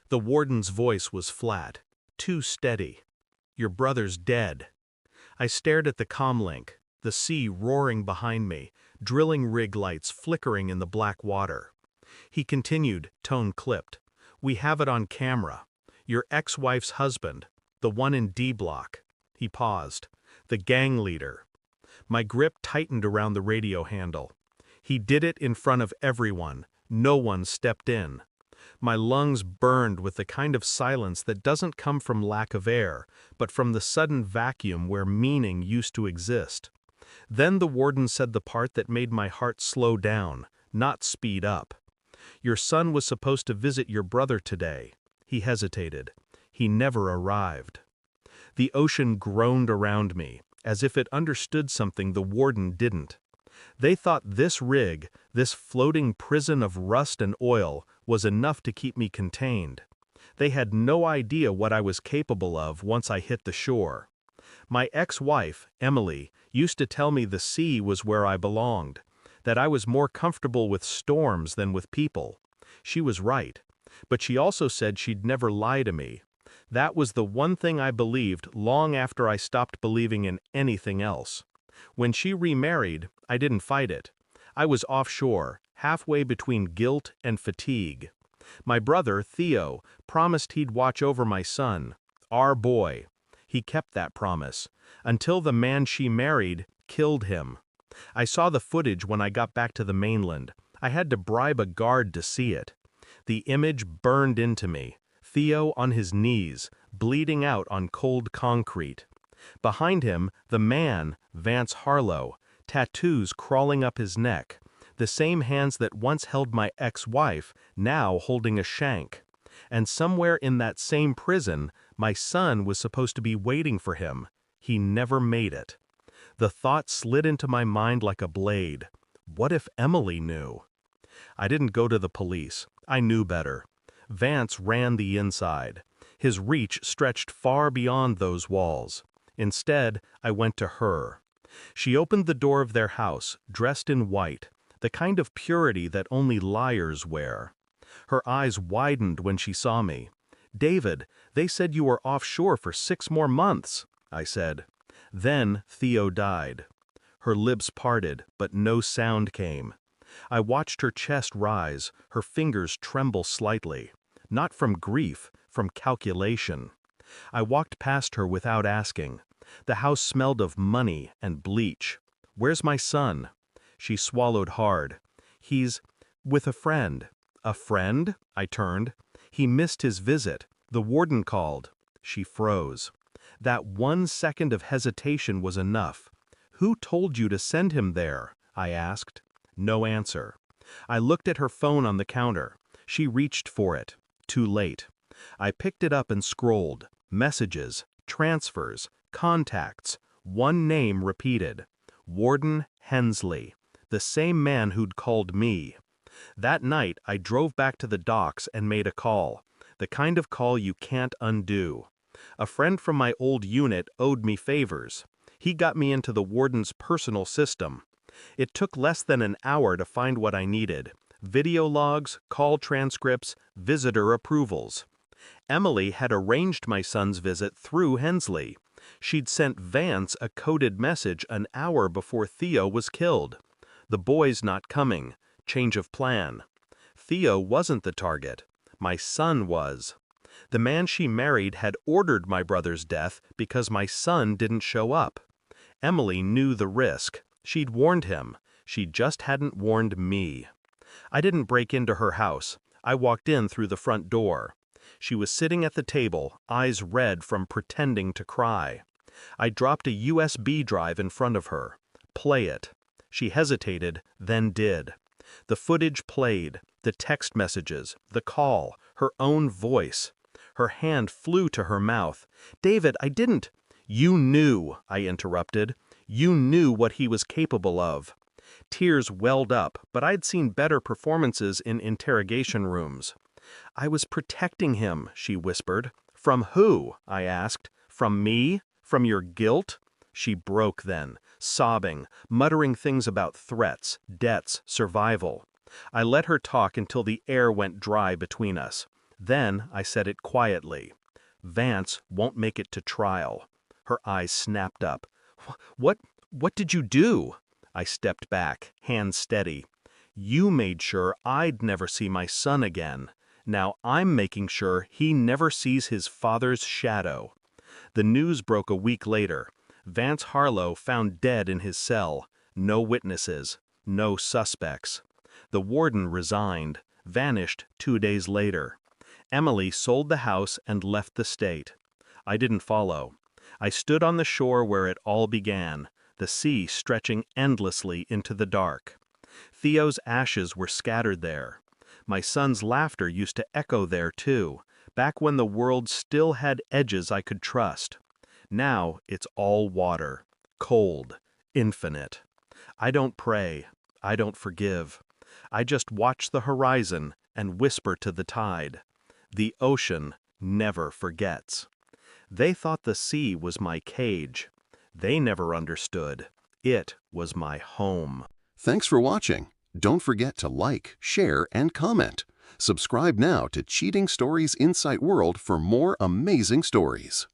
The warden's voice was flat, too steady. "Your brother's dead." I stared at the comlink, the sea roaring behind me, drilling rig lights flickering in the black water. He continued, tone clipped. "We have it on camera. Your ex-wife's husband, the one in D block." He paused. "The gang leader." My grip tightened around the radio handle. He did it in front of everyone. No one stepped in. My lungs burned with the kind of silence that doesn't come from lack of air, but from the sudden vacuum where meaning used to exist. Then the warden said the part that made my heart slow down, not speed up. "Your son was supposed to visit your brother today." He hesitated. "He never arrived." The ocean groaned around me, as if it understood something the warden didn't. They thought this rig, this floating prison of rust and oil, was enough to keep me contained. They had no idea what I was capable of once I hit the shore. My ex-wife, Emily, used to tell me the sea was where I belonged, that I was more comfortable with storms than with people. She was right, but she also said she'd never lie to me. That was the one thing I believed long after I stopped believing in anything else. When she remarried, I didn't fight it. I was offshore, halfway between guilt and fatigue. My brother, Theo, promised he'd watch over my son, our boy. He kept that promise, until the man she married killed him. I saw the footage when I got back to the mainland. I had to bribe a guard to see it. The image burned into me. Theo on his knees, bleeding out on cold concrete. Behind him, the man, Vance Harlow, tattoos crawling up his neck, the same hands that once held my ex-wife, now holding a shank. And somewhere in that same prison, my son was supposed to be waiting for him. He never made it. The thought slid into my mind like a blade. What if Emily knew? I didn't go to the police. I knew better. Vance ran the inside. His reach stretched far beyond those walls. Instead, I went to her. She opened the door of their house, dressed in white, the kind of purity that only liars wear. Her eyes widened when she saw me. "David, they said you were offshore for 6 more months," I said. Then Theo died. Her lips parted, but no sound came. I watched her chest rise, her fingers tremble slightly. Not from grief, from calculation. I walked past her without asking. The house smelled of money and bleach. "Where's my son?" She swallowed hard. "He's with a friend." "A friend?" I turned. "He missed his visit. The warden called." She froze. That 1 second of hesitation was enough. "Who told you to send him there?" I asked. No answer. I looked at her phone on the counter. She reached for it. Too late. I picked it up and scrolled. Messages, transfers, contacts. One name repeated. Warden Hensley. The same man who'd called me. That night, I drove back to the docks and made a call. The kind of call you can't undo. A friend from my old unit owed me favors. He got me into the warden's personal system. It took less than an hour to find what I needed. Video logs, call transcripts, visitor approvals. Emily had arranged my son's visit through Hensley. She'd sent Vance a coded message an hour before Theo was killed. "The boy's not coming. Change of plan." Theo wasn't the target. My son was. The man she married had ordered my brother's death because my son didn't show up. Emily knew the risk. She'd warned him. She just hadn't warned me. I didn't break into her house. I walked in through the front door. She was sitting at the table, eyes red from pretending to cry. I dropped a USB drive in front of her. "Play it." She hesitated, then did. The footage played, the text messages, the call, her own voice. Her hand flew to her mouth. "David, I didn't—" "You knew," I interrupted. "You knew what he was capable of." Tears welled up, but I'd seen better performances in interrogation rooms. "I was protecting him," she whispered. "From who?" I asked. "From me? From your guilt?" She broke then, sobbing, muttering things about threats, debts, survival. I let her talk until the air went dry between us. Then I said it quietly. Vance won't make it to trial. Her eyes snapped up. What, what did you do? I stepped back, hands steady. You made sure I'd never see my son again. Now I'm making sure he never sees his father's shadow. The news broke a week later. Vance Harlow found dead in his cell. No witnesses. No suspects. The warden resigned, vanished 2 days later. Emily sold the house and left the state. I didn't follow. I stood on the shore where it all began, the sea stretching endlessly into the dark. Theo's ashes were scattered there. My son's laughter used to echo there too, back when the world still had edges I could trust. Now it's all water, cold, infinite. I don't pray. I don't forgive. I just watch the horizon and whisper to the tide. The ocean never forgets. They thought the sea was my cage. They never understood. It was my home. Thanks for watching. Don't forget to like, share, and comment. Subscribe now to Cheating Stories Insight World for more amazing stories.